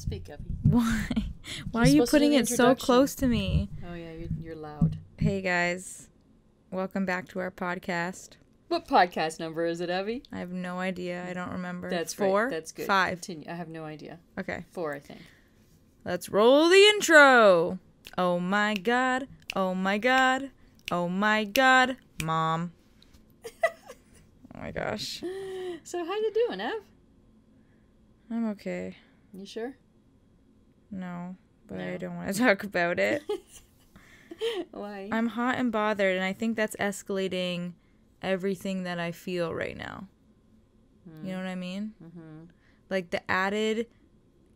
Speak, Evie. Why? Why are you putting it so close to me? Oh, yeah, you're loud. Hey, guys. Welcome back to our podcast. What podcast number is it, Evie? I have no idea. I don't remember. That's 4? Right. That's good. 5? Continue. I have no idea. Okay. 4, I think. Let's roll the intro. Oh, my God. Oh, my God. Oh, my God. Mom. Oh, my gosh. So, how you doing, Ev? I'm okay. You sure? No, but No. I don't want to talk about it. Why? I'm hot and bothered, and I think that's escalating everything that I feel right now. You know what I mean? Mm-hmm. Like the added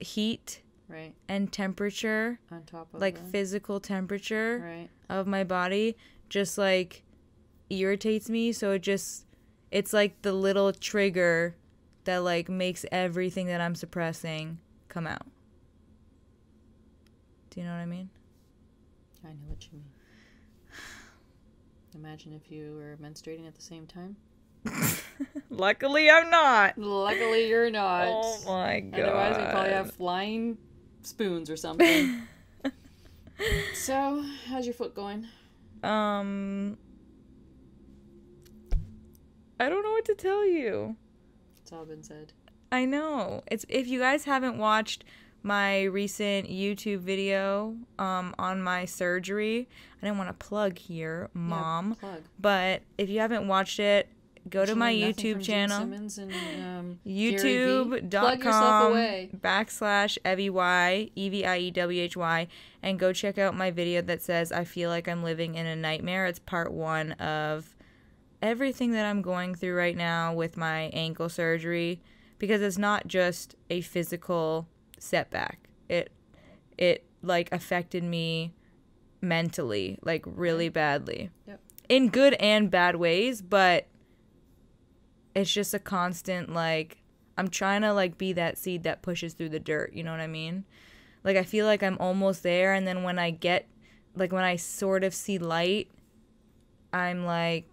heat Right. and temperature, On top of like that. physical temperature Right. of my body, just like irritates me. So it's like the little trigger that like makes everything that I'm suppressing come out. Do you know what I mean? I know what you mean. Imagine if you were menstruating at the same time. Luckily, I'm not. Luckily, you're not. Oh my God. Otherwise, we'd probably have flying spoons or something. So, how's your foot going? I don't know what to tell you. It's all been said. I know. It's if you guys haven't watched my recent YouTube video on my surgery. I didn't want to plug here, Mom. Yeah, plug. But if you haven't watched it, go to my YouTube channel. YouTube.com/EvieY, EVIEWHY, and go check out my video that says I feel like I'm living in a nightmare. It's part 1 of everything that I'm going through right now with my ankle surgery, because it's not just a physical setback. It like affected me mentally, like really badly. Yep. In good and bad ways, but it's just a constant, like, I'm trying to like be that seed that pushes through the dirt, you know what I mean? Like I feel like I'm almost there, and then when I sort of see light, I'm like,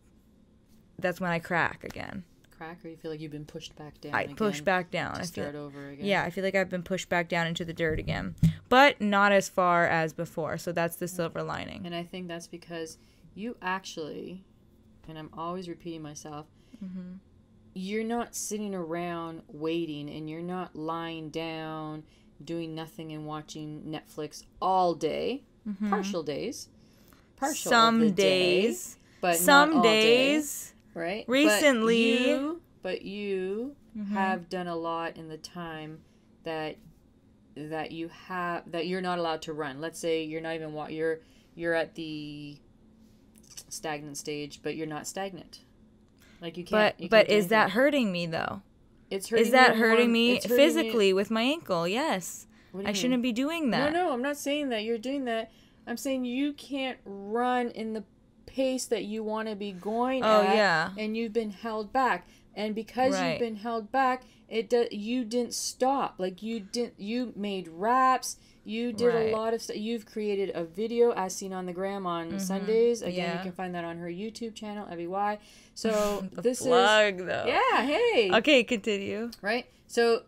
that's when I crack again. Crack, or you feel like you've been pushed back down? I push back down. To start over again. Yeah, I feel like I've been pushed back down into the dirt again, but not as far as before. So that's the silver lining. And I think that's because you actually, and I'm always repeating myself, you're not sitting around waiting, and you're not lying down doing nothing and watching Netflix all day. Partial days. Some days. But some not all days. Day. Right? Recently. But you have done a lot in the time that you're not allowed to run. Let's say you're not even you're at the stagnant stage, but you're not stagnant. Like you can't. But is that hurting me though? It's hurting. Is that hurting me physically with my ankle? Yes. I shouldn't be doing that. No, I'm not saying that you're doing that. I'm saying you can't run in the pace that you want to be going at, yeah. And you've been held back, and because you've been held back, you didn't stop. Like you made raps, you did a lot of stuff. You've created a video as seen on the gram on Sundays. Again, you can find that on her YouTube channel, Evie Y. So this plug, is though. Yeah, hey. Okay, continue. Right? So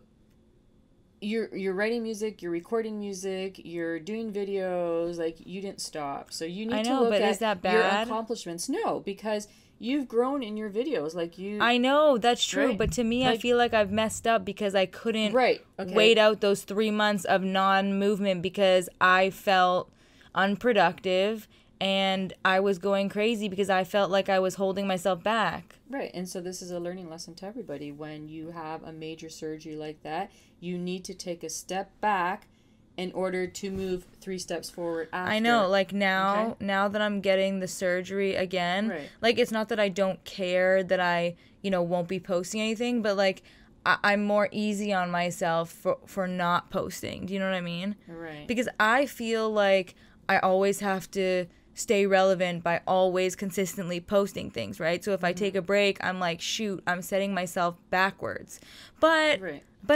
you're writing music, you're recording music, you're doing videos, like you didn't stop. So you need to look at is that bad? Your accomplishments. No, because you've grown in your videos. Like I know, that's true, right? But to me, I feel like I've messed up because I couldn't wait out those 3 months of non-movement because I felt unproductive and I was going crazy because I felt like I was holding myself back. Right, and so this is a learning lesson to everybody. When you have a major surgery like that, you need to take a step back in order to move 3 steps forward after. I know, like now that I'm getting the surgery again, like it's not that I don't care that I, won't be posting anything, but like I'm more easy on myself for not posting. Do you know what I mean? Right. Because I feel like I always have to stay relevant by always consistently posting things, right? So if I take a break, I'm like, shoot, I'm setting myself backwards. But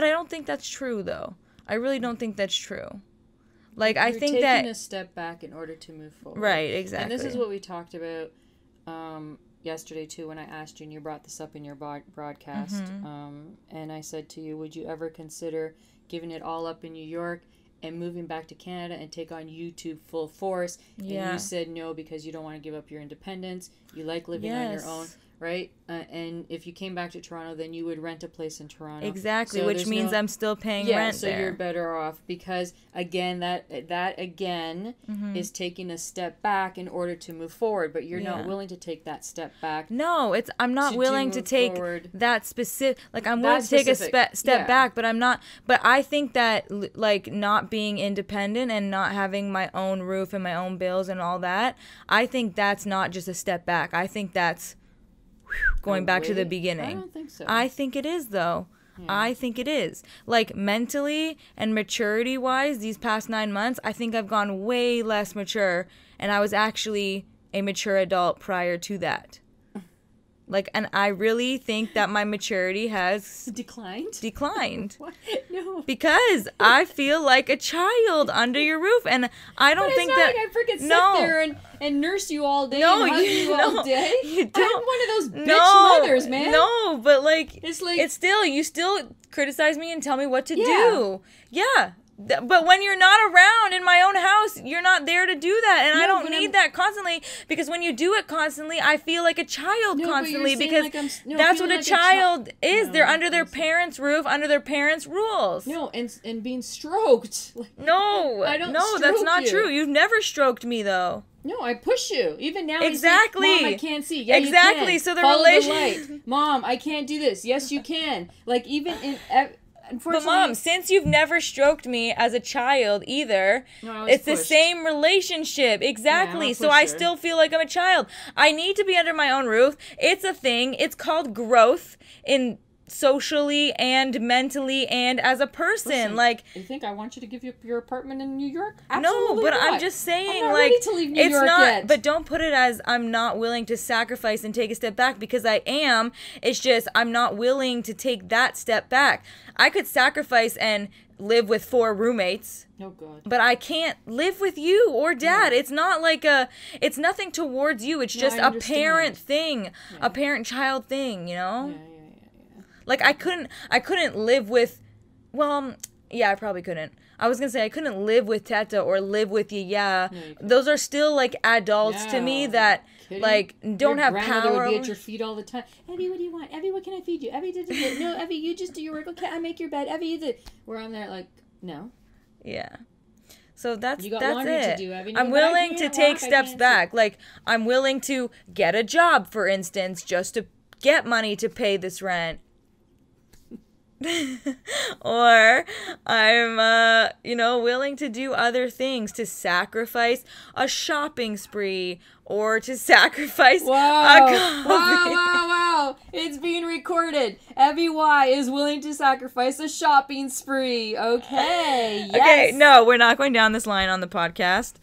I don't think that's true, though. I really don't think that's true. Like, I think that... You're taking a step back in order to move forward. Right, exactly. And this is what we talked about yesterday too when I asked you, and you brought this up in your broadcast. And I said to you, would you ever consider giving it all up in New York and moving back to Canada and take on YouTube full force? Yeah. And you said no because you don't want to give up your independence. You like living on your own, right? And if you came back to Toronto, then you would rent a place in Toronto. Exactly, so which means I'm still paying rent so there. You're better off because, again, that again is taking a step back in order to move forward, but you're not willing to take that step back. No, I'm not willing to take that specific, like, I'm willing to take a step back, but I'm not, but I think that, like, not being independent and not having my own roof and my own bills and all that, I think that's not just a step back. I think that's going back to the beginning. I don't think so. I think it is, though. Yeah. I think it is. Like, mentally and maturity-wise, these past 9 months, I think I've gone way less mature, and I was actually a mature adult prior to that. Like, and I really think that my maturity has declined. What? No. Because I feel like a child under your roof, and I don't think that. Like I freaking sit there and nurse you all day. And hug you all day. You don't. I'm one of those bitch mothers, man. No, but like it's still, you still criticize me and tell me what to do. Yeah. But when you're not around in my own house, you're not there to do that. And I don't need that constantly, because when you do it constantly, I feel like a child constantly, because that's what a child is. They're under their parents' roof, under their parents' rules. No, and being stroked. No, that's not true. You've never stroked me, though. No, I push you. Even now, exactly. You say, Mom, I can't see. Yeah, exactly. You can. So the Follow relationship. the light. Mom, I can't do this. Yes, you can. Like, even in. But Mom, since you've never stroked me as a child either, it's the same relationship. Exactly. So I still feel like I'm a child. I need to be under my own roof. It's a thing. It's called growth in socially and mentally and as a person. Listen, like, you think I want you to give you your apartment in New York? Absolutely no, but not. I'm just saying, I'm not like, ready to leave New York yet. But don't put it as I'm not willing to sacrifice and take a step back, because I am. It's just I'm not willing to take that step back. I could sacrifice and live with 4 roommates. Oh, God. But I can't live with you or Dad. It's not like it's nothing towards you. It's just a parent thing, a parent-child thing, you know? Yeah. Like, I couldn't live with, well, yeah, I probably couldn't. I was going to say I couldn't live with Teta or live with Yaya. No, those are still, like, adults to me that, like, don't have power. Your grandmother would be at your feet all the time. Evie, what do you want? Evie, what can I feed you? Evie, no, Evie, you just do your work. Okay, I make your bed. Evie, you do. Where I'm there, like, no. Yeah. So that's you got that's laundry it. To do, Evie. I'm willing to take steps back. Like, I'm willing to get a job, for instance, just to get money to pay this rent. Or I'm, willing to do other things, to sacrifice a shopping spree, or to sacrifice a coffee. Wow. It's being recorded. Evie Y is willing to sacrifice a shopping spree. Okay, yes. Okay, no, we're not going down this line on the podcast.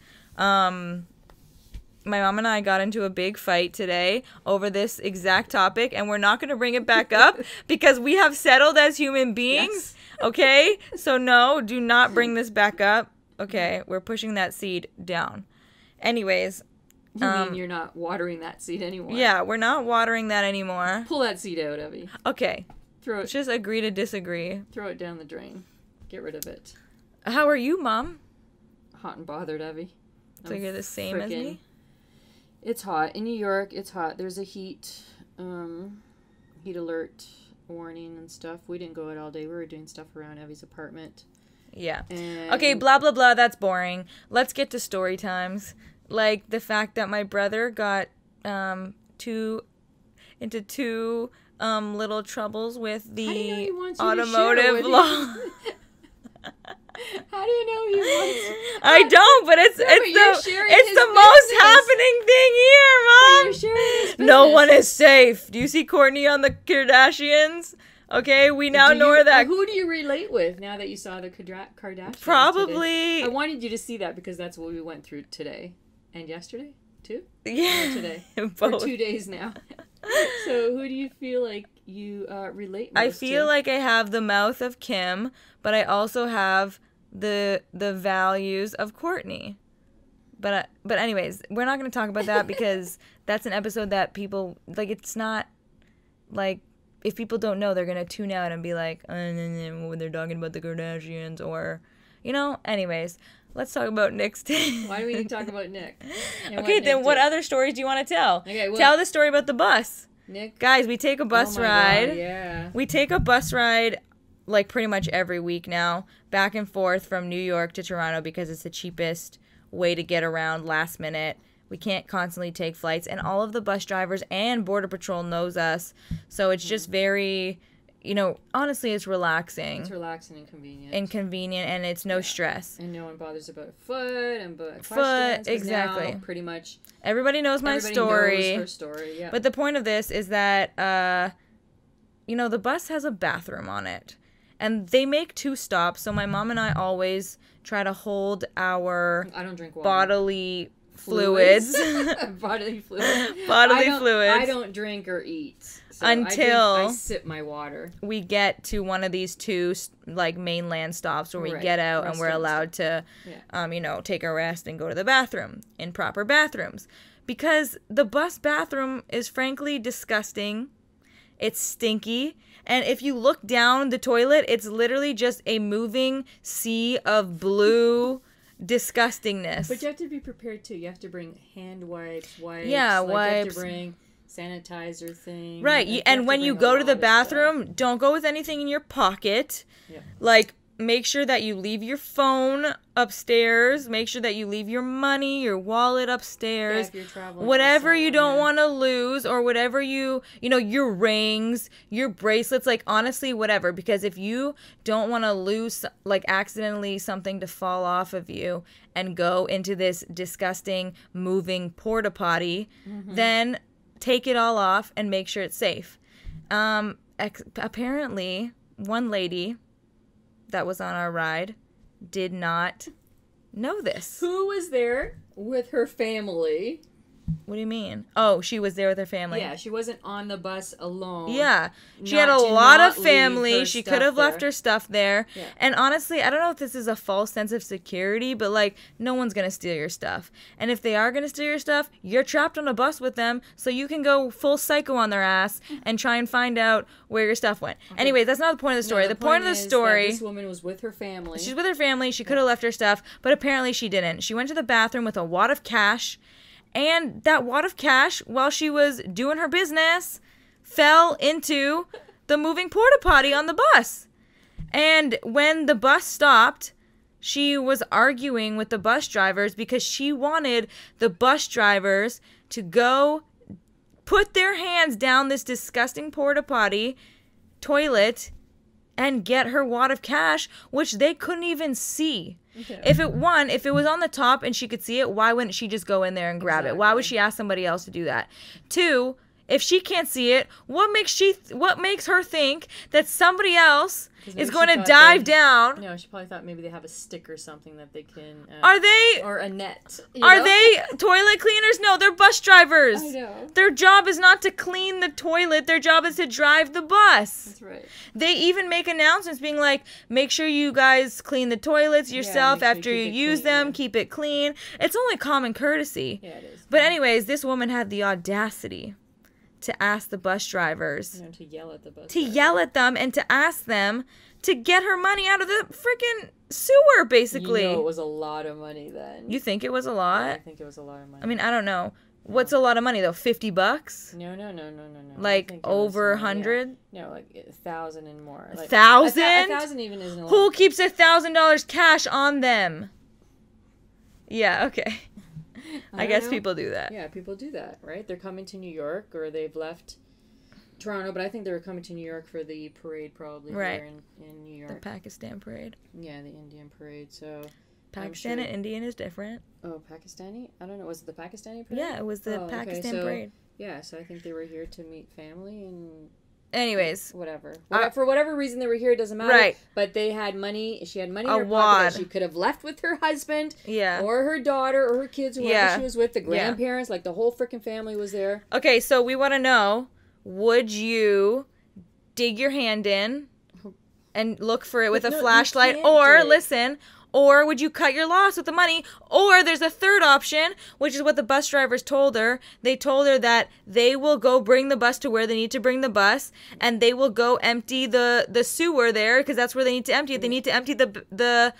My mom and I got into a big fight today over this exact topic, and we're not going to bring it back up because we have settled as human beings, yes. Okay? So no, do not bring this back up. Okay, we're pushing that seed down. Anyways. You mean you're not watering that seed anymore? Yeah, we're not watering that anymore. Pull that seed out, Evie. Okay. Throw it. Let's just agree to disagree. Throw it down the drain. Get rid of it. How are you, Mom? Hot and bothered, Evie. So you're the same as me? It's hot. In New York, it's hot. There's a heat alert warning and stuff. We didn't go out all day. We were doing stuff around Evie's apartment. Yeah. Okay, blah, blah, blah. That's boring. Let's get to story times. Like the fact that my brother got into two little troubles with the automotive law. How do you know he wants? I don't, but it's the most happening thing here, Mom. You're sharing his business. No one is safe. Do you see Courtney on the Kardashians? Okay, we now know that. Who do you relate with now that you saw the Kardashians? Probably. Today? I wanted you to see that because that's what we went through today and yesterday too. Yeah, today. Both. For 2 days now. So who do you feel like you relate most I feel like I have the mouth of Kim, but I also have the values of Courtney. But anyways, we're not going to talk about that because that's an episode that people, like, it's not, like, if people don't know, they're going to tune out and be like, when they're talking about the Kardashians or, you know, anyways. Let's talk about Nick's day. Why do we need to talk about Nick? Okay, then what other stories do you want to tell? Okay, well, tell the story about the bus. Nick? Guys, we take a bus ride. God, yeah. We take a bus ride, like, pretty much every week now, back and forth from New York to Toronto because it's the cheapest way to get around last minute. We can't constantly take flights, and all of the bus drivers and Border Patrol knows us, so it's just very... You know, honestly, it's relaxing. It's relaxing and convenient. And it's no stress. And no one bothers about foot and questions. Exactly. Now, pretty much. Everybody knows my story. Knows her story, yeah. But the point of this is that, you know, the bus has a bathroom on it. And they make 2 stops, so my mom and I always try to hold our I don't drink water. Bodily fluids. Bodily fluids. I don't drink or eat. So until I sip my water. We get to one of these 2 like mainland stops where we get out and we're allowed to, you know, take a rest and go to the bathroom in proper bathrooms, because the bus bathroom is frankly disgusting. It's stinky, and if you look down the toilet, it's literally just a moving sea of blue disgustingness. But you have to be prepared too. You have to bring hand wipes. Yeah, like, wipes. You have to bring sanitizer thing. Right, like, and when you go to the bathroom, don't go with anything in your pocket. Yeah. Like, make sure that you leave your phone upstairs. Make sure that you leave your money, your wallet upstairs. Yeah, if you're traveling. Whatever you don't want to lose, or whatever you know, your rings, your bracelets, like, honestly, whatever. Because if you don't want to lose, like, accidentally something to fall off of you and go into this disgusting moving porta potty, then take it all off and make sure it's safe. Apparently, one lady that was on our ride did not know this. Who was there with her family? What do you mean? Oh, she was there with her family. Yeah, she wasn't on the bus alone. Yeah. She had a lot of family. She could have left her stuff there. Yeah. And honestly, I don't know if this is a false sense of security, but, like, no one's going to steal your stuff. And if they are going to steal your stuff, you're trapped on a bus with them, so you can go full psycho on their ass and try and find out where your stuff went. Okay. Anyway, that's not the point of the story. No, the point of the story... this woman was with her family. She's with her family. She could have left her stuff, but apparently she didn't. She went to the bathroom with a wad of cash, and that wad of cash, while she was doing her business, fell into the moving porta potty on the bus. And when the bus stopped, she was arguing with the bus drivers because she wanted the bus drivers to go put their hands down this disgusting porta potty toilet and get her wad of cash, which they couldn't even see. Okay. If it was on the top and she could see it, why wouldn't she just go in there and grab it? Why would she ask somebody else to do that? 2, if she can't see it, what makes her think that somebody else is going to dive down? No, she probably thought maybe they have a stick or something that they can... are they... Or a net. Are they toilet cleaners? No, they're bus drivers. I know. Their job is not to clean the toilet. Their job is to drive the bus. That's right. They even make announcements being like, make sure you guys clean the toilets yourself after you use them. Keep it clean. It's only common courtesy. Yeah, it is. But anyways, this woman had the audacity to ask the bus drivers, to yell at the bus drivers. Yell at them and to ask them to get her money out of the freaking sewer, basically. You know, it was a lot of money then. You think it was a lot? Yeah, I think it was a lot of money. I mean, I don't know. What's a lot of money though? $50? No. Like over 100? Yeah. No, like 1,000 and more. Like 1,000? 1,000 even isn't a lot. Who keeps $1,000 cash on them? Yeah, okay. I guess people do that. Yeah, people do that, right? They're coming to New York, or they've left Toronto, but I think they were coming to New York for the parade, probably, here in New York. The Pakistan parade. Yeah, the Indian parade, so... Pakistan and Indian is different. Oh, Pakistani? I don't know. Was it the Pakistani parade? Yeah, it was the Pakistan parade. Yeah, so I think they were here to meet family and... Anyways. Whatever. For whatever reason they were here, it doesn't matter. Right. But they had money. She had money in her pocket that she could have left with her husband. Yeah. Or her daughter or her kids, whoever she was with. The grandparents, like the whole freaking family was there. Okay, so we want to know, would you dig your hand in and look for it with a no, flashlight? Or, listen, or would you cut your loss with the money? Or there's a third option, which is what the bus drivers told her. They told her that they will go bring the bus to where they need to bring the bus, and they will go empty the sewer there, because that's where they need to empty it. They need to empty the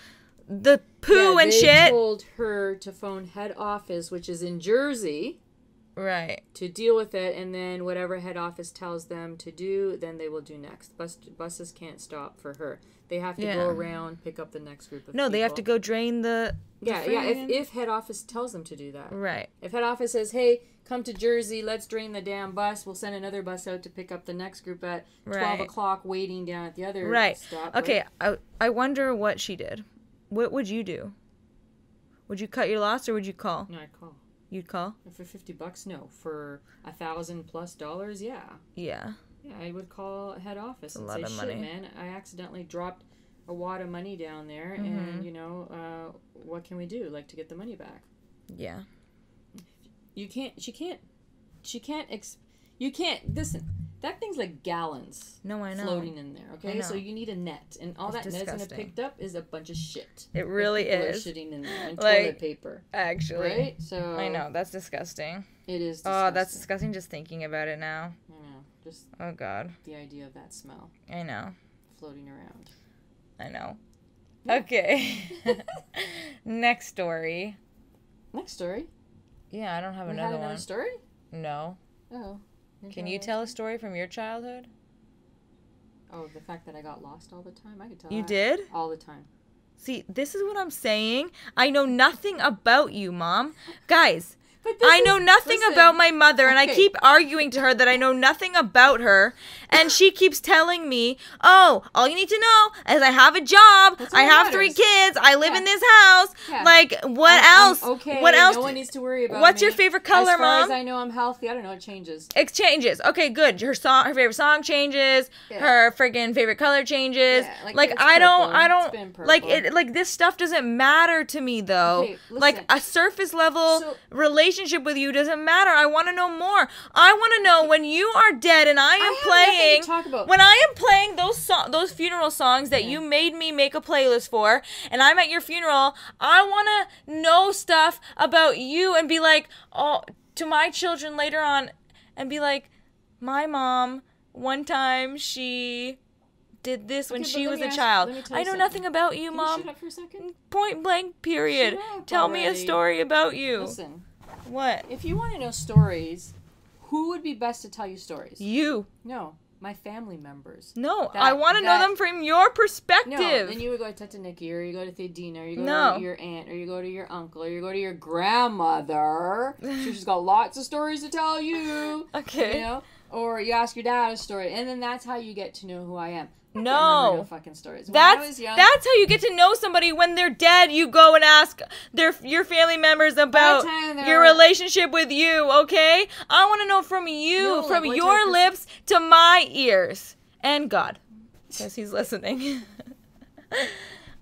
poo and shit. They told her to phone head office, which is in Jersey. Right. To deal with it, and then whatever head office tells them to do, then they will do next. Buses can't stop for her. They have to go around, pick up the next group of people. No, they have to go drain the if head office tells them to do that. Right. If head office says, hey, come to Jersey, let's drain the damn bus, we'll send another bus out to pick up the next group at 12 o'clock waiting down at the other stop. Okay, I wonder what she did. What would you do? Would you cut your loss or would you call? No, I'd call. You'd call? For $50, no. For $1,000+, yeah. Yeah. Yeah, I would call head office and say, shit, man, I accidentally dropped a wad of money down there, and, you know, what can we do, like, to get the money back? Yeah. You can't, listen, that thing's like gallons. No, I know. Floating in there, okay? So you need a net, and all that net's gonna picked up is a bunch of shit. It really is. Shitting in there, and like, toilet paper. Actually. Right? So. I know, that's disgusting. It is disgusting. Oh, that's disgusting just thinking about it now. I know, just. Oh, God. The idea of that smell. I know. Floating around. I know. Yeah. Okay. Next story. Next story? Yeah, I don't have another one. Story? No. Oh. Can you tell a story from your childhood? Oh, the fact that I got lost all the time? I could tell You that. did? All the time. See, this is what I'm saying. I know nothing about you, Mom. Guys, I know nothing about my mother, and I keep arguing to her that I know nothing about her, and she keeps telling me, oh, all you need to know is I have a job, I have 3 kids, I live in this house, like, what else? Okay, what else? No one needs to worry about What's me. your favorite color, As far Mom? as I know I'm healthy, I don't know, it changes. It changes. Okay, good. Her favorite song changes, her friggin' favorite color changes, like I don't, like this stuff doesn't matter to me, though. Okay, listen. Like, a surface level relationship with you doesn't matter. I want to know more. I want to know when you are dead and I am playing. When I am playing those funeral songs that you made me make a playlist for, and I'm at your funeral, I want to know stuff about you and be like, oh, to my children later on, and be like, my mom, one time she did this when she was a child. I know nothing about you, Mom. Can you shut up for a second? Point blank, period. Tell me a story about you. Listen. What? If you want to know stories, who would be best to tell you stories? You. No, my family members. No, I want to know them from your perspective. No, then you would go to Teta Nikki, or you go to Thedina, or you go to your aunt, or you go to your uncle, or you go to your grandmother. She's got lots of stories to tell you. Okay. You know? Or you ask your dad a story, and then that's how you get to know who I am. No fucking stories. That's how you get to know somebody. When they're dead, you go and ask your family members about your relationship with you, okay? I want to know from you, from your lips to my ears. And God, because he's listening.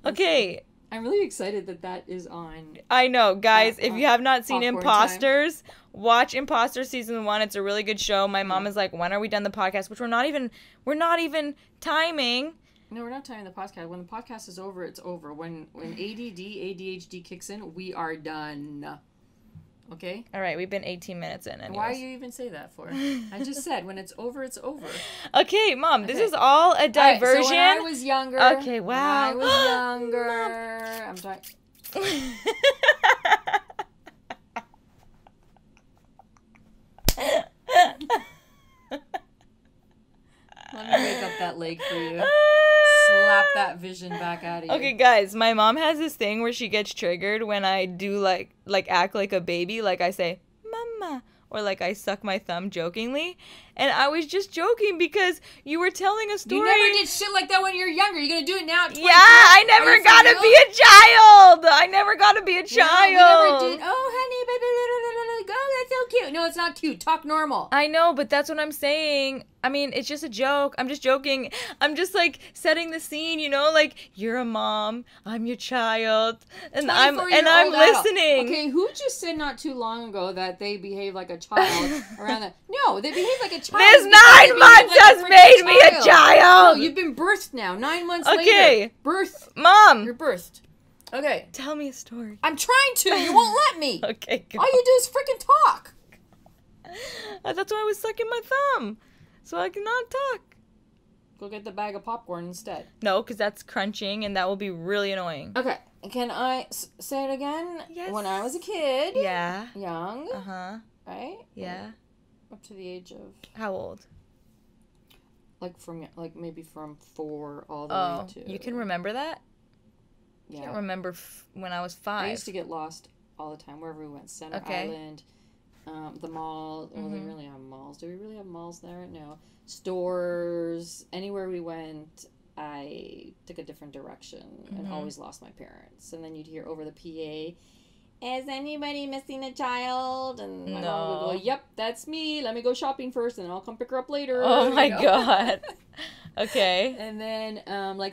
Okay. I'm really excited that is on. I know, guys. If you have not seen Imposters, watch Imposter Season 1. It's a really good show. My mom is like, when are we done the podcast? Which we're not even timing. No, we're not timing the podcast. When the podcast is over, it's over. When ADHD kicks in, we are done. Okay? All right, we've been 18 minutes in anyways. Why do you even say that for? I just said, when it's over, it's over. Okay, Mom, this is all a diversion. So when I was younger. Okay, wow. When I was younger. I'm sorry. Let me wake up that leg for you. Slap that vision back out of you. Okay, guys, my mom has this thing where she gets triggered when I do like act like a baby, like I say, "Mama," or like I suck my thumb jokingly. And I was just joking because you were telling a story. You never did shit like that when you were younger. You're gonna do it now. Yeah, I never got to be a child. I never got to be a child. No, we never did. Oh, honey, baby, go. That's cute. No, it's not cute. Talk normal. I know, but that's what I'm saying. I mean, it's just a joke. I'm just joking. I'm just like setting the scene, you know, like you're a mom, I'm your child, and I'm listening. Okay, who just said not too long ago that they behave like a child around that? No, they behave like a child. This 9 months has made me a child. No, you've been birthed now. 9 months later. Birth. Mom. You're birthed. Okay. Tell me a story. I'm trying to. You won't let me. Okay, go. All you do is freaking talk. That's why I was sucking my thumb. So I cannot talk. Go get the bag of popcorn instead. No, because that's crunching and that will be really annoying. Okay. Can I say it again? Yes. When I was a kid. Yeah. Young. Uh-huh. Right? Yeah. Up to the age of... How old? Maybe from 4 all the way to... You can remember that? Yeah. I can't remember when I was 5. I used to get lost all the time wherever we went. Center Island, the mall. Well, they really have malls. Do we really have malls there? No. Stores. Anywhere we went, I took a different direction and always lost my parents. And then you'd hear over the PA, is anybody missing a child? And my mom would go, yep, that's me. Let me go shopping first and then I'll come pick her up later. Oh my God. Okay. And then,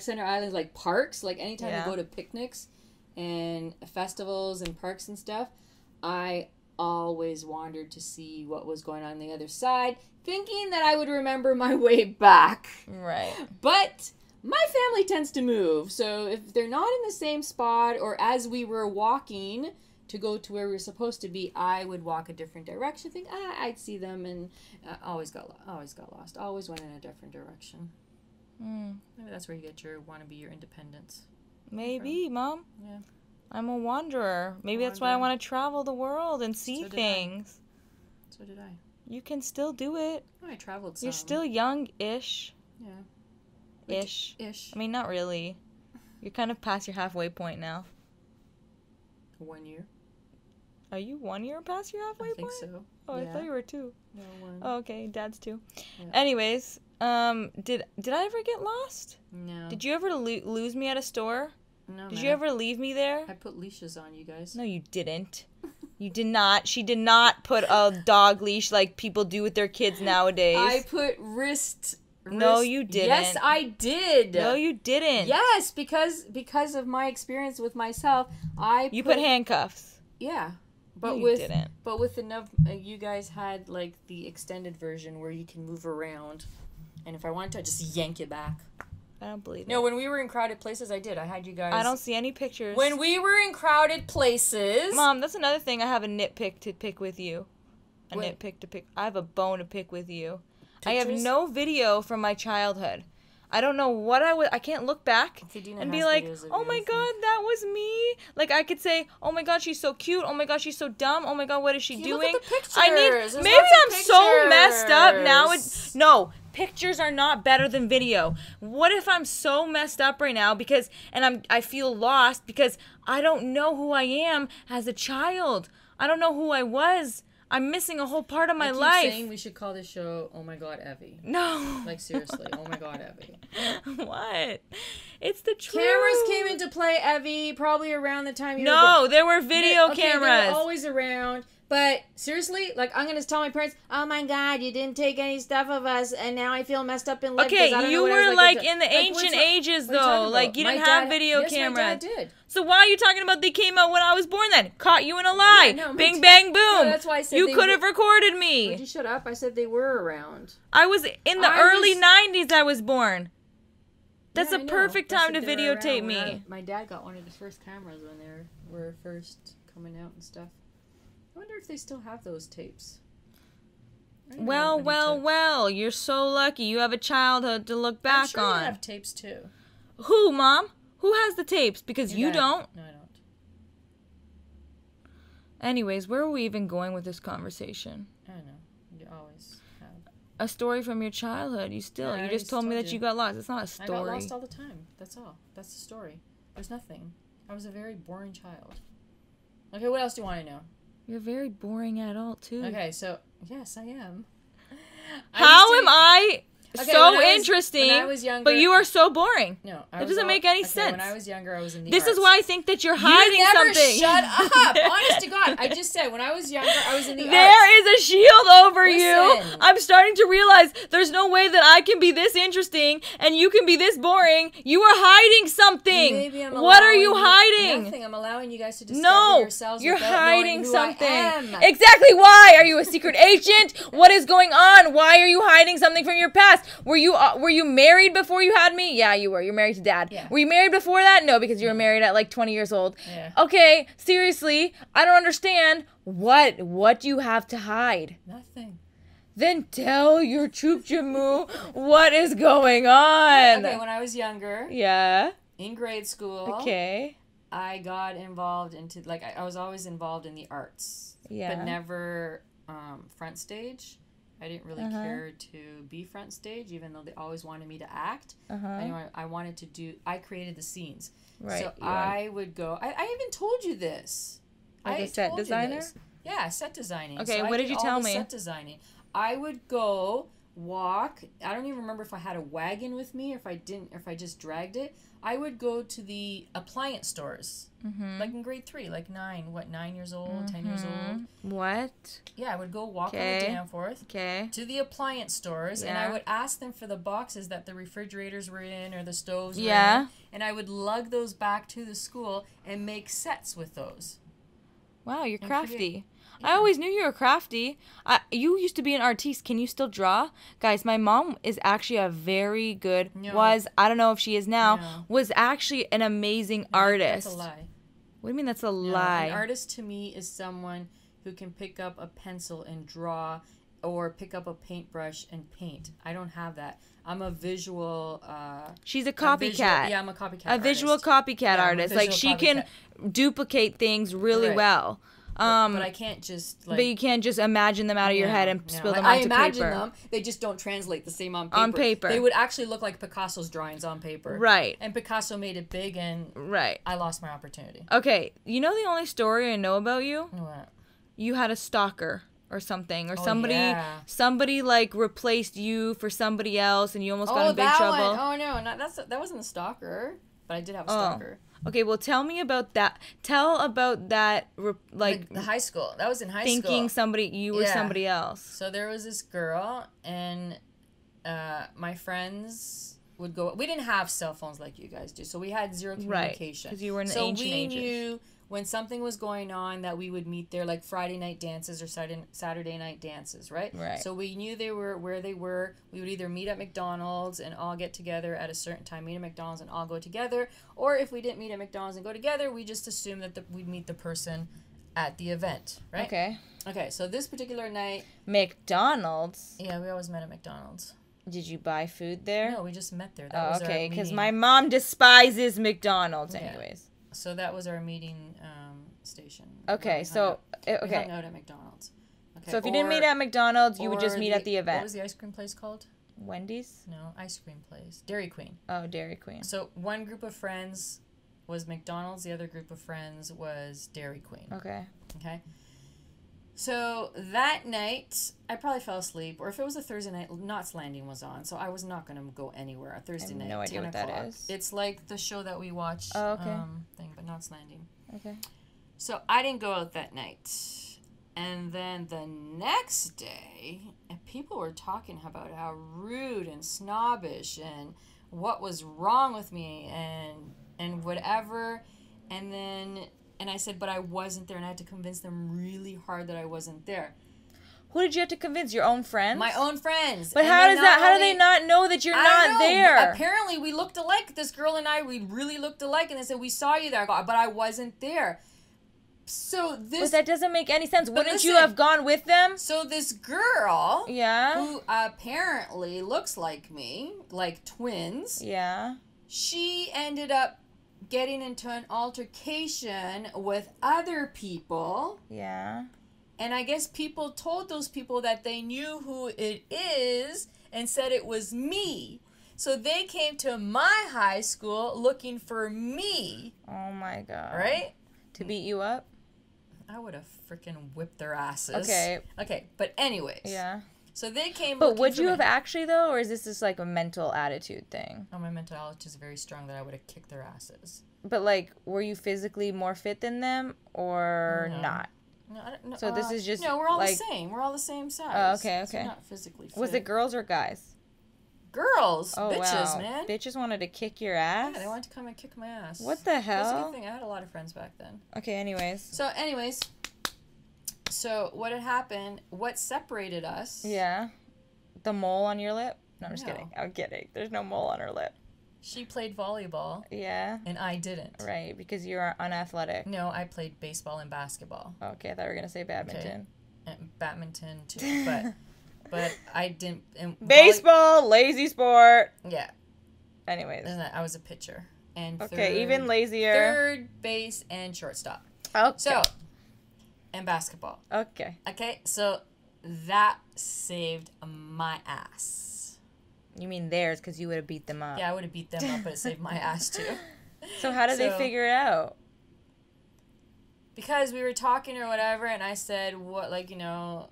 Center Island, parks, anytime you go to picnics and festivals and parks and stuff, I always wandered to see what was going on the other side, thinking that I would remember my way back. Right. But my family tends to move, so if they're not in the same spot, or as we were walking to go to where we were supposed to be, I would walk a different direction, think, I'd see them, and always got lost. Always went in a different direction. Maybe that's where you get your independence. Maybe, Mom. Yeah. I'm a wanderer. Maybe that's why I want to travel the world and see things. So did I. You can still do it. Oh, I traveled some. You're still young-ish. Yeah. Ish. Ish. I mean, not really. You're kind of past your halfway point now. 1 year. Are you 1 year past your halfway point? I think so. Oh, yeah. I thought you were 2. No, 1. Oh, okay. Dad's 2. Yeah. Anyways, did I ever get lost? No. Did you ever lose me at a store? No, Did you ever leave me there? I put leashes on you guys. No, you didn't. You did not. She did not put a dog leash like people do with their kids nowadays. I put wrist. No, you didn't. Yes, I did. No, you didn't. Yes, because of my experience with myself, You put handcuffs. Yeah. But no, you didn't. But with enough, you guys had the extended version where you can move around, and if I wanted to, I'd just yank you back. I don't believe it. No, when we were in crowded places, I did. I had you guys. I don't see any pictures. When we were in crowded places. Mom, that's another thing. I have a nitpick to pick with you. Nitpick to pick. I have a bone to pick with you. Pictures? I have no video from my childhood. I don't know what I can't look back and be like, oh my God, that was me. I could say, oh my God, she's so cute. Oh my God, she's so dumb. Oh my God, what is she doing? Look at the pictures. Maybe I'm so messed up now. No, pictures are not better than video. What if I'm so messed up right now I feel lost because I don't know who I am as a child. I don't know who I was. I'm missing a whole part of my life. I keep saying we should call this show, Oh My God, Evie. No. Seriously, Oh My God, Evie. What? It's the truth. Cameras came into play, Evie, probably around the time you were No, there were video cameras. They were always around. But seriously, I'm going to tell my parents, oh my God, you didn't take any stuff of us, and now I feel messed up in life. Okay, you were in the ancient ages, though. You didn't have video cameras. My dad did. So why are you talking about they came out when I was born then? Caught you in a lie. Yeah, no, Bing, bang, boom. No, that's why I said you could have recorded me. Would you shut up? I said they were around. I was in the early 90s I was born. That's a perfect time to videotape me. My dad got one of the first cameras when they were first coming out and stuff. I wonder if they still have those tapes. Well, you're so lucky. You have a childhood to look back I'm sure on. You have tapes too. Who, Mom? Who has the tapes? Because you don't. No, I don't. Anyways, where are we even going with this conversation? I don't know. You always have. A story from your childhood. You just told me that you got lost. It's not a story. I got lost all the time. That's all. That's the story. There's nothing. I was a very boring child. Okay, what else do you want to know? You're a very boring adult, too. Okay, so, yes, I am. How am I so interesting, when I was younger, but you are so boring. No, it doesn't make any sense. When I was younger, I was in the This arts. is why I think that you're hiding something. Shut up! Honest to God, I just said when I was younger, I was in the arts. There is a shield over you. I'm starting to realize there's no way that I can be this interesting and you can be this boring. You are hiding something. Maybe I'm what are you hiding? Nothing. I'm allowing you guys to discover yourselves. You're hiding something. Exactly. Exactly why? Are you a secret agent? What is going on? Why are you hiding something from your past? Were you married before you had me? Yeah, you were. You're married to Dad. Yeah. Were you married before that? No, because you were married at like 20 years old. Yeah. Okay, seriously, I don't understand. What do you have to hide? Nothing. Then tell your Choop Jamoo what is going on. Okay, when I was younger. Yeah. In grade school. Okay. I got involved into, like, I was always involved in the arts. Yeah. But never front stage. I didn't really care to be front stage, even though they always wanted me to act. Anyway, I wanted to do, I created the scenes. Right. So I would go, I even told you this. Like a set designer? Yeah, set designing. Okay, so what did you tell me? Set designing. I would go walk. I don't even remember if I had a wagon with me or if I didn't, or if I just dragged it. I would go to the appliance stores, like in grade 3, like 9 years old, 10 years old. What? Yeah, I would go walk on the Danforth to the appliance stores, and I would ask them for the boxes that the refrigerators were in or the stoves were in, and I would lug those back to the school and make sets with those. Wow, you're crafty. I always knew you were crafty. You used to be an artiste. Can you still draw? Guys, my mom is actually a very good, I don't know if she is now, was actually an amazing artist. That's a lie. What do you mean that's a lie? An artist to me is someone who can pick up a pencil and draw or pick up a paintbrush and paint. I don't have that. I'm a visual... She's a copycat. I'm a copycat A visual copycat artist. Like, she can duplicate things really well. But I can't just, like... But you can't just imagine them out of your head and spill them onto paper. I imagine them. They just don't translate the same on paper. On paper. They would actually look like Picasso's drawings on paper. Right. And Picasso made it big, and I lost my opportunity. Okay. You know the only story I know about you? What? You had a stalker or something. Or somebody like, replaced you for somebody else, and you almost got in big trouble. Oh, no. That wasn't a stalker. But I did have a stalker. Okay, well, tell me about that. Tell about that, like the high school. That was in high school. Thinking you were somebody else. So there was this girl, and my friends would go. We didn't have cell phones like you guys do, so we had zero communication. Because you were in the ancient ages. So we knew when something was going on that we would meet there, like Friday night dances or Saturday night dances, right? Right. So we knew they were where they were. We would either meet at McDonald's and all get together at a certain time, meet at McDonald's and all go together, or if we didn't meet at McDonald's and go together, we just assumed that we'd meet the person at the event, right? Okay. Okay, so this particular night... McDonald's? Yeah, we always met at McDonald's. Did you buy food there? No, we just met there. That was okay, because my mom despises McDonald's anyways. So that was our meeting station. Okay, so... We hung out at McDonald's. Okay. So if you didn't meet at McDonald's, you would just meet at the event. What was the ice cream place called? Wendy's? No, ice cream place. Dairy Queen. Oh, Dairy Queen. So one group of friends was McDonald's. The other group of friends was Dairy Queen. Okay. Okay. So that night, I probably fell asleep. Or if it was a Thursday night, Knots Landing was on. So I was not going to go anywhere. A Thursday night, 10 o'clock. I have no idea what that is. It's like the show that we watch thing, but Knots Landing. Okay. So I didn't go out that night. And then the next day, people were talking about how rude and snobbish and what was wrong with me and whatever. And I said, but I wasn't there, and I had to convince them really hard that I wasn't there. Who did you have to convince? Your own friends? My own friends. But how do they not know that you're not there? Apparently, we looked alike. This girl and I, we really looked alike, and they said, we saw you there, but I wasn't there. So this... But that doesn't make any sense. Wouldn't you have gone with them? So this girl... Yeah? Who apparently looks like me, like twins... Yeah? She ended up getting into an altercation with other people. Yeah. And I guess people told those people that they knew who it is and said it was me. So they came to my high school looking for me. Oh my God. Right? To beat you up? I would have freaking whipped their asses. Okay. Okay, but anyways. Yeah. So they came. But would you have actually though, or is this just like a mental attitude thing? Oh, my mental attitude is very strong that I would have kicked their asses. But like, were you physically more fit than them or not? No, so this is just no. We're all like, the same. We're all the same size. Oh, okay. So not physically fit. Was it girls or guys? Girls. Oh, bitches, wow. man. Bitches wanted to kick your ass? Yeah, they wanted to come and kick my ass. What the hell? That's a good thing. I had a lot of friends back then. Okay, anyways. So what had happened, what separated us... Yeah. The mole on your lip? No, I'm just kidding. I'm kidding. There's no mole on her lip. She played volleyball. Yeah. And I didn't. Right, because you're unathletic. No, I played baseball and basketball. Okay, I thought you were going to say badminton. Okay. And badminton, too. But I didn't... Baseball, lazy sport. Yeah. Anyways. I was a pitcher. And even lazier. Third base and shortstop. Okay. So, and basketball. Okay. Okay, so that saved my ass. You mean theirs, because you would have beat them up. Yeah, I would have beat them up, but it saved my ass too. So how did they figure it out? Because we were talking or whatever, and I said, what, like, you know,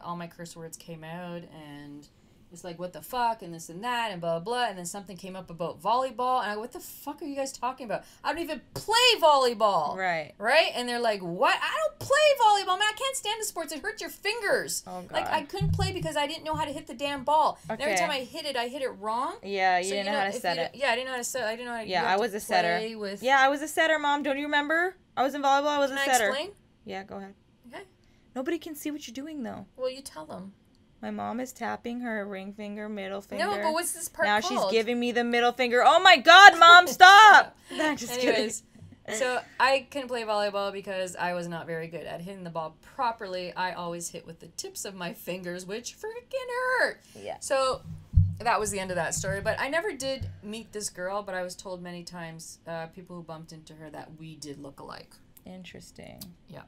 all my curse words came out, and it's like, what the fuck, and this and that, and blah, blah, blah, and then something came up about volleyball, and I go, what the fuck are you guys talking about? I don't even play volleyball. Right. Right? And they're like, what? I don't play volleyball, man. I can't stand the sports. It hurts your fingers. Oh, God. Like, I couldn't play because I didn't know how to hit the damn ball. Okay. And every time I hit it wrong. Yeah, you didn't know how to set it. Yeah, I didn't know how to set it. I didn't know how to Yeah, I was a setter. Yeah, I was a setter, Mom. Don't you remember? I was in volleyball. I was a setter. Can I explain? Yeah, go ahead. Okay. Nobody can see what you're doing, though. Well, you tell them. My mom is tapping her ring finger, middle finger. No, but what's this part now called? She's giving me the middle finger. Oh, my God, Mom, stop! No, I'm just kidding. So I couldn't play volleyball because I was not very good at hitting the ball properly. I always hit with the tips of my fingers, which freaking hurt. Yeah. So that was the end of that story. But I never did meet this girl, but I was told many times, people who bumped into her, that we did look alike. Interesting. Yeah.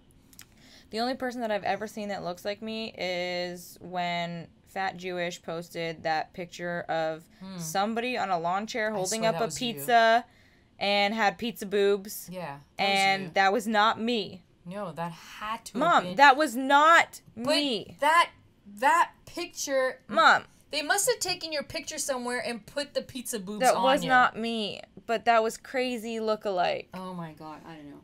The only person that I've ever seen that looks like me is when Fat Jewish posted that picture of somebody on a lawn chair holding up a pizza and had pizza boobs. Yeah. And that was not me. No, that had to Mom, have been. that was not me. That picture... Mom. They must have taken your picture somewhere and put the pizza boobs on That was not me. But that was crazy look-alike. Oh, my God. I don't know.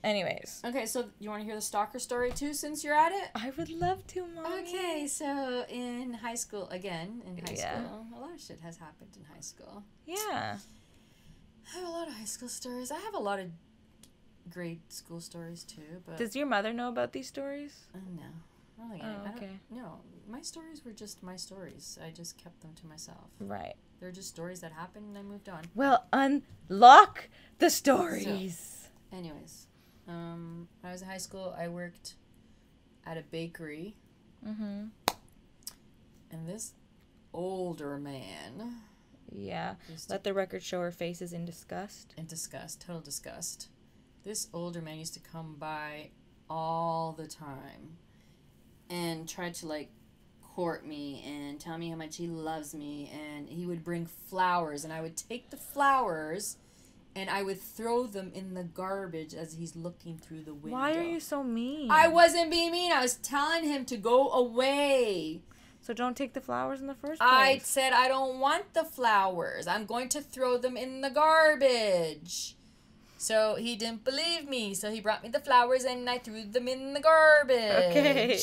Anyways. Okay, so you want to hear the stalker story too, since you're at it? I would love to, Mom. Okay, so in high school, school, a lot of shit has happened in high school. Yeah. I have a lot of high school stories. I have a lot of grade school stories too, but... Does your mother know about these stories? No. I don't think okay. No, my stories were just my stories. I just kept them to myself. Right. They're just stories that happened and I moved on. Well, unlock the stories. So, anyways... when I was in high school, I worked at a bakery. Mm-hmm. And this older man... Yeah. Let the record show her face is in disgust. In disgust. Total disgust. This older man used to come by all the time. And try to, like, court me and tell me how much he loves me. And he would bring flowers. And I would take the flowers... And I would throw them in the garbage as he's looking through the window. Why are you so mean? I wasn't being mean. I was telling him to go away. So don't take the flowers in the first place. I said I don't want the flowers. I'm going to throw them in the garbage. So he didn't believe me. So he brought me the flowers and I threw them in the garbage. Okay.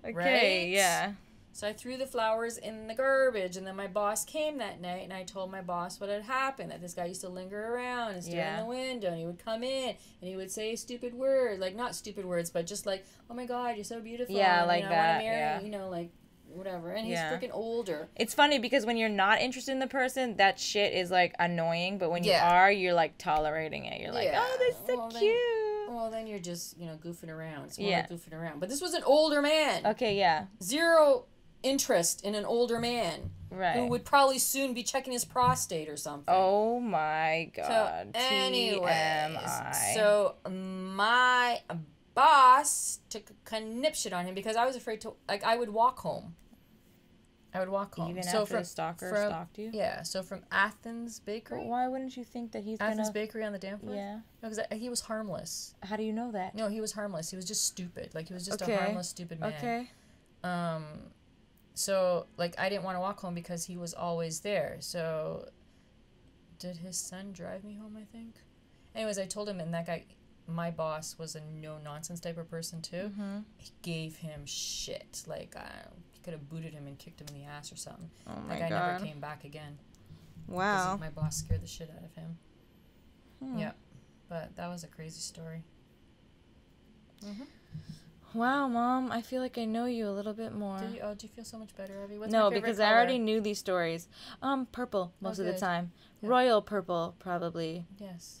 Okay, right? yeah. So I threw the flowers in the garbage, and then my boss came that night, and I told my boss what had happened, that this guy used to linger around and stare in the window, and he would come in, and he would say stupid words, like, not stupid words, but just like, oh my God, you're so beautiful. Yeah, like I that, want to marry you, you know, like, whatever. And he's freaking older. It's funny, because when you're not interested in the person, that shit is, like, annoying, but when you are, you're, like, tolerating it. You're like, oh, they're so cute. Well, then you're just, you know, goofing around. It's more like goofing around. But this was an older man. Okay, yeah. Zero interest in an older man who would probably soon be checking his prostate or something. Oh my God. So, anyways, so my boss took a conniption on him because I was afraid to, like, I would walk home. Even after the stalker stalked you? Yeah, so from Athens Bakery. But why wouldn't you think that he's Athens Bakery on the Danforth? Yeah. No, because he was harmless. How do you know that? No, he was harmless. He was just stupid. Like, he was just a harmless, stupid man. Okay. so, like, I didn't want to walk home because he was always there. So, did his son drive me home, I think? Anyways, I told him, and that guy, my boss, was a no-nonsense type of person, too. He gave him shit. Like, he could have booted him and kicked him in the ass or something. Oh, my God. That guy never came back again. Wow. My boss scared the shit out of him. Yeah. But that was a crazy story. Wow, Mom, I feel like I know you a little bit more. Do you feel so much better, Evie? What's No, my favorite because color? I already knew these stories. Purple most of the time. Yeah. Royal purple, probably. Yes.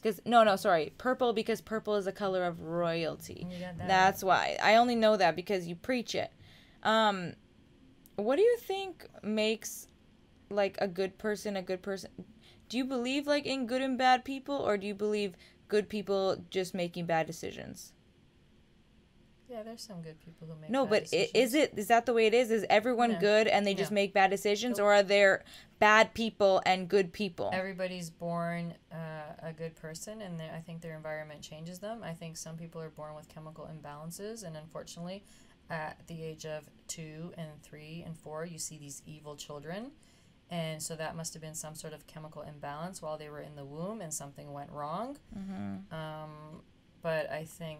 Sorry. Purple, because purple is a color of royalty. You got that That's why. I only know that because you preach it. What do you think makes, like, a good person a good person? Do you believe, like, in good and bad people, or do you believe good people just making bad decisions? Yeah, there's some good people who make bad decisions. Is that the way it is? Is everyone good and they just make bad decisions, or are there bad people and good people? Everybody's born a good person, and I think their environment changes them. I think some people are born with chemical imbalances, and unfortunately, at the age of 2 and 3 and 4, you see these evil children. And so that must have been some sort of chemical imbalance while they were in the womb, and something went wrong. But I think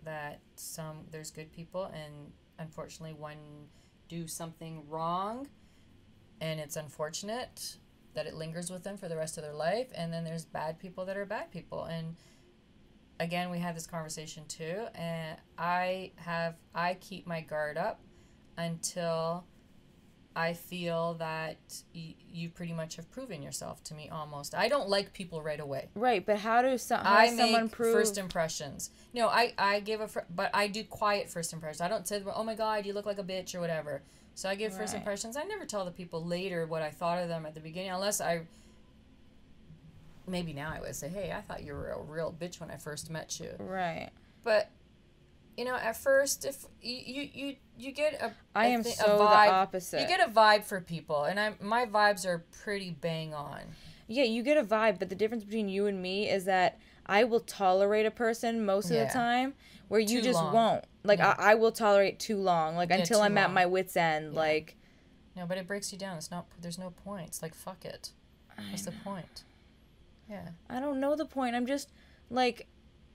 that there's good people, and unfortunately one do something wrong, and it's unfortunate that it lingers with them for the rest of their life. And then there's bad people that are bad people. And again, we had this conversation too, and I keep my guard up until I feel that you pretty much have proven yourself to me almost. I don't like people right away. Right, but how does someone prove? First impressions. No, I give but I do quiet first impressions. I don't say, oh my God, you look like a bitch or whatever. So I give first impressions. I never tell the people later what I thought of them at the beginning, unless maybe now I would say, hey, I thought you were a real bitch when I first met you. Right. But at first, if you get a vibe, the opposite. You get a vibe for people, and my vibes are pretty bang on. Yeah, you get a vibe, but the difference between you and me is that I will tolerate a person most of the time, where you just won't. Like, I will tolerate too long, like, until I'm at my wit's end, like. No, but it breaks you down. There's no point. It's like, fuck it. What's the point? Yeah. I don't know the point. I'm just, like,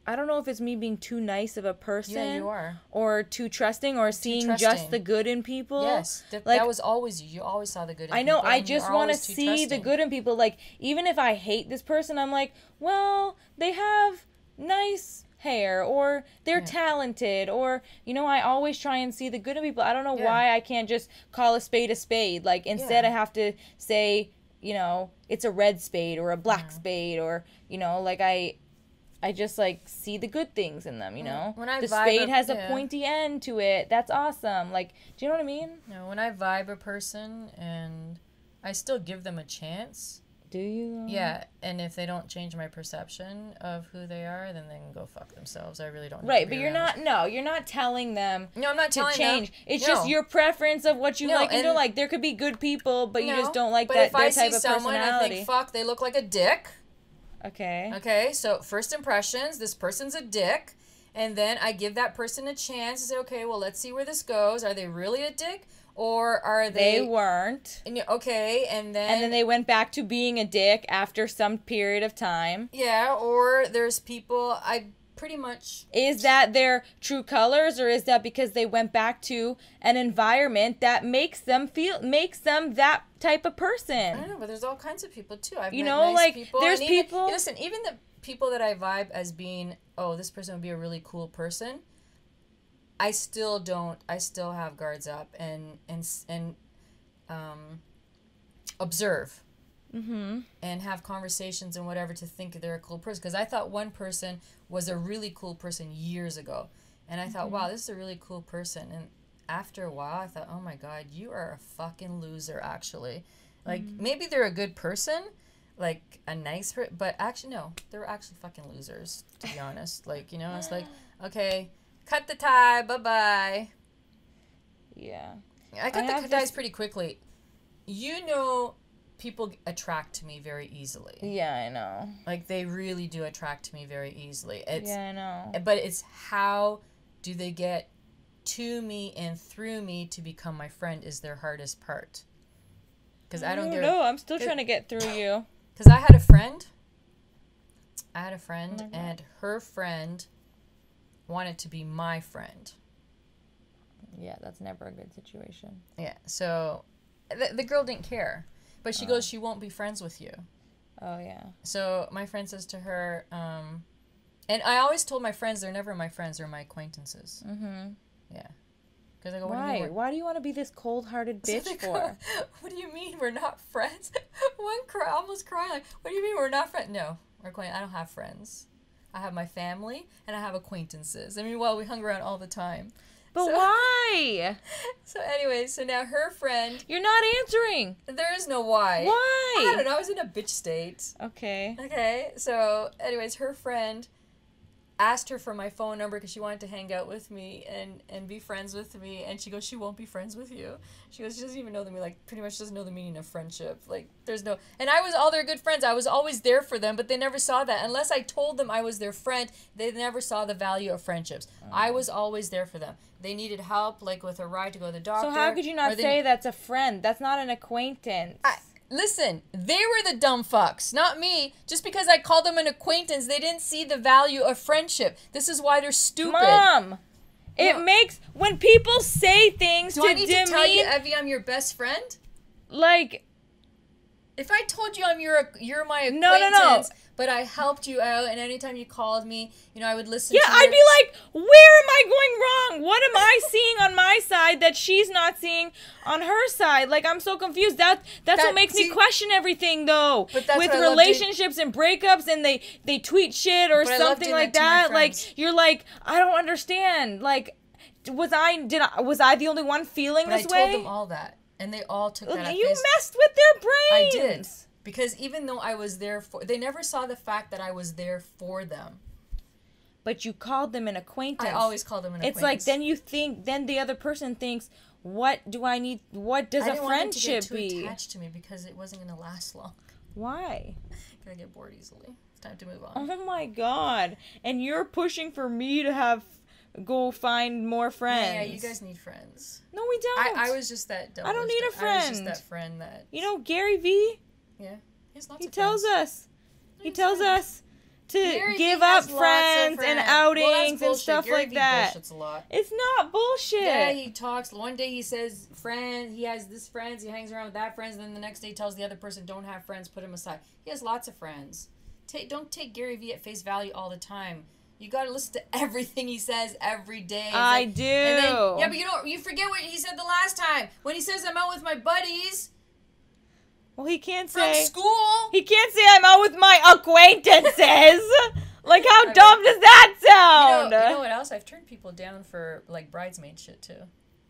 I don't know if it's me being too nice of a person. Yeah, you are. Or too trusting, or seeing just the good in people. Yes, that was always you. You always saw the good in people. I know, I just want to see the good in people. Like, even if I hate this person, I'm like, well, they have nice hair, or they're talented, or, I always try and see the good in people. I don't know why I can't just call a spade a spade. Like, instead I have to say, it's a red spade or a black spade, or, like, I just, like, see the good things in them, When I the spade has a pointy end to it. That's awesome. Like, do you know what I mean? No, when I vibe a person, and I still give them a chance. Do you? Yeah, and if they don't change my perception of who they are, then they can go fuck themselves. I really don't. Right, but you're not telling them. No, I'm not telling them to change. It's just your preference of what you like and don't like. There could be good people, but you just don't like that their type of personality. But if I see someone, I think, fuck, they look like a dick. Okay. Okay, so first impressions, this person's a dick, and then I give that person a chance to say, okay, well, let's see where this goes. Are they really a dick? Or are they... They weren't. Okay, and then... And then they went back to being a dick after some period of time. Yeah, or there's people... pretty much... Is that their true colors, or is that because they went back to an environment that makes them that type of person? I don't know, but there's all kinds of people, too. I've met nice like, people. There's people... Listen, even the people that I vibe as being, oh, this person would be a really cool person... I still have guards up and observe and have conversations and whatever to think they're a cool person. Because I thought one person was a really cool person years ago. And I thought, wow, this is a really cool person. And after a while, I thought, oh my God, you are a fucking loser, actually. Like, maybe they're a good person, like a nice person, but actually, no, they're actually fucking losers, to be honest. Like, it's like, okay... Cut the tie. Bye-bye. Yeah. I cut the ties pretty quickly. People attract me very easily. Yeah, I know. Like, they really do attract me very easily. Yeah, I know. But it's how do they get to me and through me to become my friend is their hardest part. Because I don't know. I'm still trying to get through you. Because I had a friend. And her friend wanted to be my friend. Yeah, that's never a good situation. Yeah, so the girl didn't care. But she goes, she won't be friends with you. Oh, yeah. So my friend says to her, and I always told my friends, they're never my friends, they're my acquaintances. Mm-hmm. Yeah. Because I go, why? Why do you want to be this cold-hearted bitch for? What do you mean we're not friends? Almost crying. Like, what do you mean we're not friends? No, I don't have friends. I have my family and I have acquaintances. I mean, well, we hung around all the time. But why? So anyway, so now her friend... You're not answering. There is no why. Why? I don't know. I was in a bitch state. Okay. Okay, so anyways, her friend asked her for my phone number because she wanted to hang out with me and be friends with me, and she goes, she won't be friends with you. She goes, she doesn't even know the meaning, like, pretty much doesn't know the meaning of friendship. Like, there's no... And I was all their good friends. I was always there for them, but they never saw that. Unless I told them I was their friend, they never saw the value of friendships. I was always there for them. They needed help, like, with a ride to go to the doctor. So how could you not say that's a friend? That's not an acquaintance. Listen, they were the dumb fucks, not me. Just because I called them an acquaintance, they didn't see the value of friendship. This is why they're stupid. Mom, it makes... When people say things to demean... Do I need to tell you, Evie, I'm your best friend? Like... If I told you you're my acquaintance, no. But I helped you out, and anytime you called me, you know, I would listen to you. I'd be like, where am I going wrong? What am I seeing on my side that she's not seeing on her side? Like, I'm so confused. That's what makes me question everything, though. But that's with relationships and breakups, and they tweet shit or something like that. Like, you're like, I don't understand. Like, was I the only one feeling this way? I told them all that. And they all took that at You messed with their brains. I did. Because even though I was there they never saw the fact that I was there for them. But you called them an acquaintance. I always called them an acquaintance. It's like, then the other person thinks, what does a friendship be? I didn't want them to get too attached to me because it wasn't going to last long. Why? Because I get bored easily. It's time to move on. Oh my God. And you're pushing for me to go find more friends. Yeah, you guys need friends. No, we don't. I was just that dumb. I don't need a friend. I was just that friend that... You know Gary V? Yeah. He has lots of tells friends. us. He tells us to give up friends and outings and stuff like that. Bullshits a lot. It's not bullshit. Yeah, he talks. One day he says friend. He has this friends. He hangs around with that friends. And then the next day he tells the other person, don't have friends, put him aside. He has lots of friends. Don't take Gary V at face value all the time. You gotta listen to everything he says every day. I do. And then, but you forget what he said the last time. When he says I'm out with my buddies. Well, he can't say... From school. He can't say I'm out with my acquaintances. Like, how dumb does that sound? You know what else? I've turned people down for, like, bridesmaid shit, too.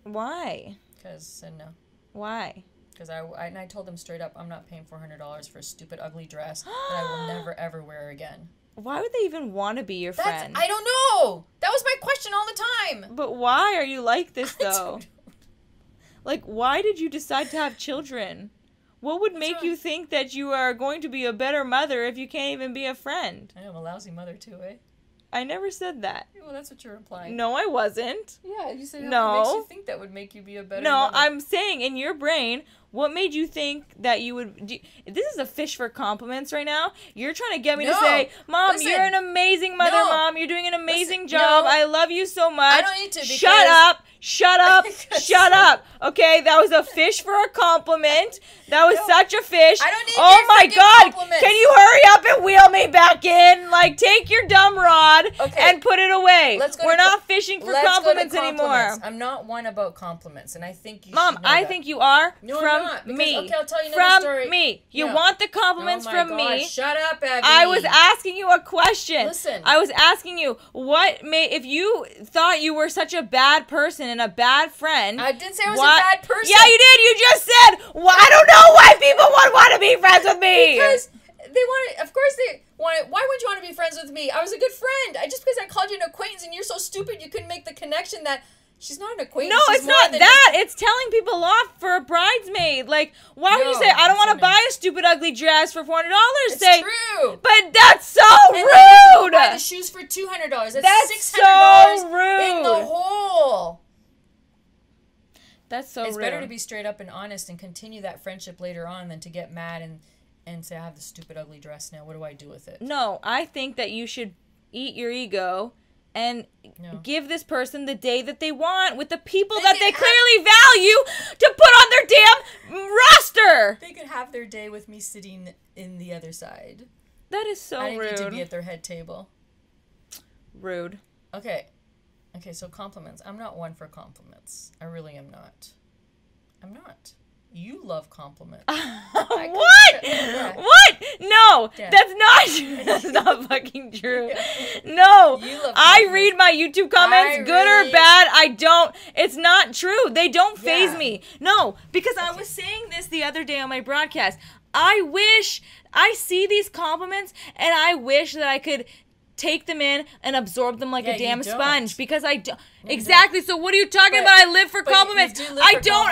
Why? Because said no. Why? Because I told them straight up, I'm not paying $400 for a stupid, ugly dress that I will never, ever wear again. Why would they even want to be your friend? I don't know. That was my question all the time. But why are you like this, though? Like, why did you decide to have children? What would make you think that you are going to be a better mother if you can't even be a friend? I know, I'm a lousy mother, too, eh? I never said that. Well, that's what you're implying. No, I wasn't. Yeah, you said no. What makes you think that would make you be a better mother? No, I'm saying in your brain, what made you think that you would... This is a fish for compliments right now. You're trying to get me to say, Mom, you're an amazing mother, Mom. You're doing an amazing job. I love you so much. I don't need to because... Shut up. Shut up. Shut up. Okay, that was a fish for a compliment. That was such a fish. I don't need Oh my God. compliments. Can you hurry up and wheel me back in? Like, take your dumb rod and put it away. We're not fishing for compliments anymore. I'm not one about compliments, and I think you Mom, should know I that. think you are. No, from I'm not. Because, me. Okay, I'll tell you another story. From me. You want the compliments from me. Shut up, Evie. I was asking you a question. Listen. I was asking you, if you thought you were such a bad person and a bad friend. I didn't say I was a bad person. Yeah, you did. You just said, I don't know why people would want to be friends with me. Because they want to, of course they want to, why would you want to be friends with me? I was a good friend. Just because I called you an acquaintance and you're so stupid you couldn't make the connection that she's not an acquaintance. No, it's not that. It's telling people off for a bridesmaid. Like, why would you say, I don't want to buy a stupid ugly dress for $400? It's true. But that's so rude. Buy the shoes for $200. That's $600 so rude. in the hole. That's so rude. It's better to be straight up and honest and continue that friendship later on than to get mad and say, I have this stupid, ugly dress now. What do I do with it? No, I think that you should eat your ego and give this person the day that they want with the people that they clearly value to put on their damn roster. They could have their day with me sitting in the other side. That is so rude. I need to be at their head table. Rude. Okay, so compliments. I'm not one for compliments. I really am not. I'm not. You love compliments. What? Yeah. What? No, yeah. That's not fucking true. Yeah. No, I read my YouTube comments, good or bad. I don't. It's not true. They don't faze me. No, because I was saying this the other day on my broadcast. I wish I see these compliments, and I wish that I could take them in and absorb them like a damn sponge, because I don't. Exactly. So what are you talking about? I live for compliments. I don't.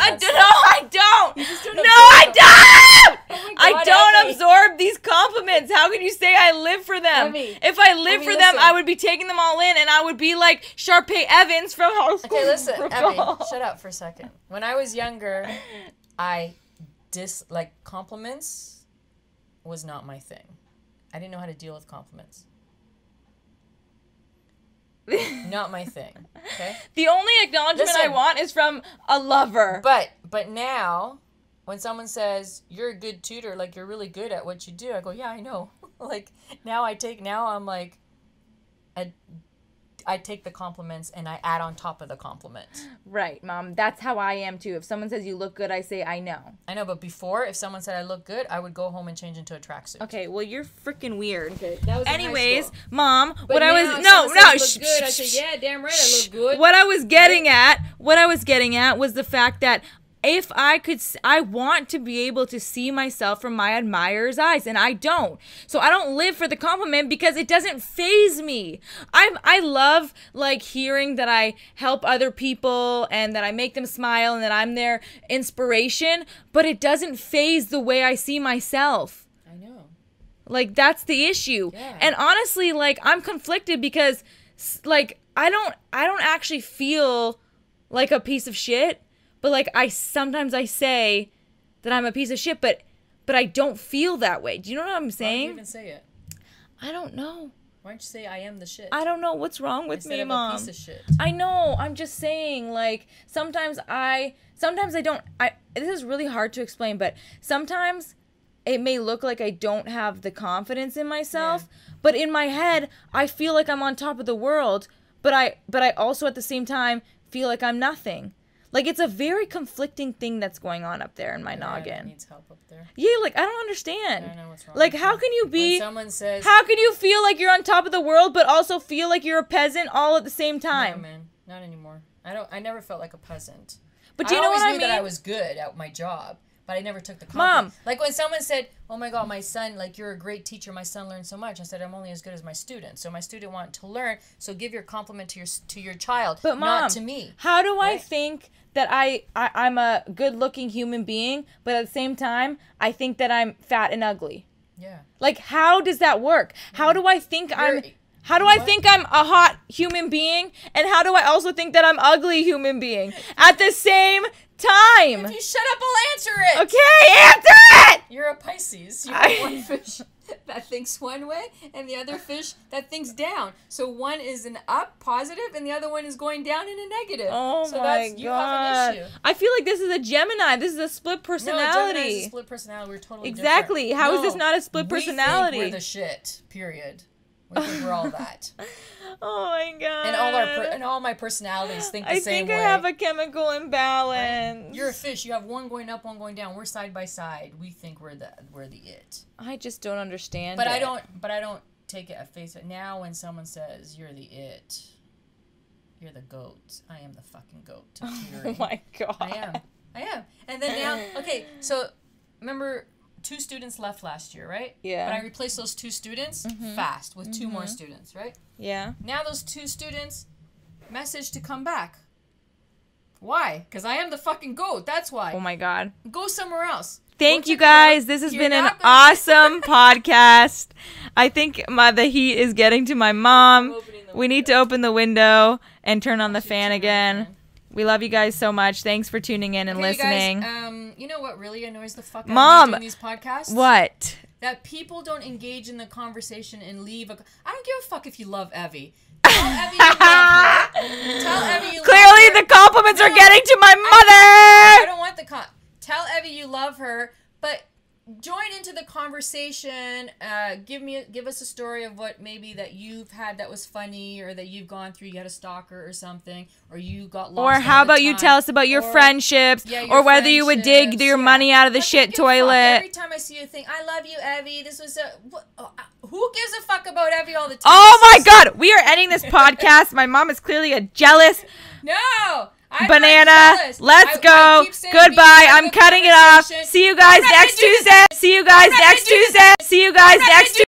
I don't absorb these compliments. How can you say I live for them? If I live for them, I would be taking them all in, and I would be like Sharpay Evans from High School. Okay, listen, Evie, shut up for a second. When I was younger, I compliments was not my thing. I didn't know how to deal with compliments. Not my thing. Okay. The only acknowledgement I want is from a lover. But now, when someone says you're a good tutor, like you're really good at what you do, I go, yeah, I know. Like now I'm like, I take the compliments and I add on top of the compliment. Right, Mom. That's how I am too. If someone says you look good, I say I know. I know, but before, if someone said I look good, I would go home and change into a tracksuit. Okay, well you're freaking weird. Okay, that was anyways, Mom. But what now, I was look good, I say yeah, damn right, I look good. What I was getting at was the fact that if I want to be able to see myself from my admirer's eyes, and I don't. So I don't live for the compliment because it doesn't faze me. I love like hearing that I help other people and that I make them smile and that I'm their inspiration, but it doesn't faze the way I see myself. I know. Like that's the issue. Yeah. And honestly, like I'm conflicted because like I don't actually feel like a piece of shit. But like sometimes I say that I'm a piece of shit, but I don't feel that way. Do you know what I'm saying? Why don't you even say it? I don't know. Why don't you say I am the shit? I don't know what's wrong with me, Mom. A piece of shit. I know. I'm just saying, like sometimes I don't. This is really hard to explain, but sometimes it may look like I don't have the confidence in myself, but in my head I feel like I'm on top of the world, but I also at the same time feel like I'm nothing. Like, it's a very conflicting thing that's going on up there in my noggin. Needs help up there. Yeah, like, I don't understand. I don't know what's wrong. Like, how can you be... When someone says... How can you feel like you're on top of the world, but also feel like you're a peasant all at the same time? No, man. Not anymore. I never felt like a peasant. But do you know what I mean? I always knew that I was good at my job, but I never took the compliment. Mom. Like, when someone said, oh, my God, my son, like, you're a great teacher. My son learned so much. I said, I'm only as good as my student. So my student wanted to learn, so give your compliment to your child, but Mom, not to me. How do I think... that I'm a good-looking human being, but at the same time, I think that I'm fat and ugly. Yeah. Like, how does that work? How do I think I'm a hot human being, and how do I also think that I'm ugly human being at the same time? If you shut up, I'll answer it. Okay, answer it! You're a Pisces. You have one fish that thinks one way, and the other fish that thinks down. So one is an up, positive, and the other one is going down in a negative. Oh so my God. You have an issue. I feel like this is a Gemini. This is a split personality. No, Gemini is a split personality. We're totally exactly. different. How is this not a split personality? We think we're the shit, period. We think we're all that. Oh my God. And all my personalities think the same way. I think I have a chemical imbalance. You're a fish. You have one going up, one going down. We're side by side. We think we're the it. I just don't understand. But I don't take it at face value. Now when someone says you're the it, you're the goat. I am the fucking goat. Oh my God. I am. And then now, okay, so remember 2 students left last year, right? Yeah. But I replaced those 2 students fast with 2 more students, right? Yeah. Now those 2 students message to come back. Why? Because I am the fucking goat. That's why. Oh my God. Go somewhere else. Thank you guys. This has been an awesome podcast. I think the heat is getting to my mom. We need to open the window and turn on the fan again. We love you guys so much. Thanks for tuning in and listening. Guys, you know what really annoys the fuck out Mom, of me doing these podcasts? What? That people don't engage in the conversation and leave. I don't give a fuck if you love Evie. Tell Evie you love her. Tell Evie you Clearly love her. the compliments are getting to my mother. I don't want the tell Evie you love her, but join into the conversation. Give us a story of what maybe that you've had that was funny, or that you've gone through. You had a stalker or something, or you got lost. Or how about you tell us about your friendships, or whether you would dig your money out of the shit toilet. Every time I see you think, I love you, Evie. This was who gives a fuck about Evie all the time? Oh my God, we are ending this podcast. My mom is clearly a jealous. No. Banana, let's go. Goodbye. I'm cutting it off. See you guys next Tuesday. See you guys next Tuesday. See you guys next Tuesday.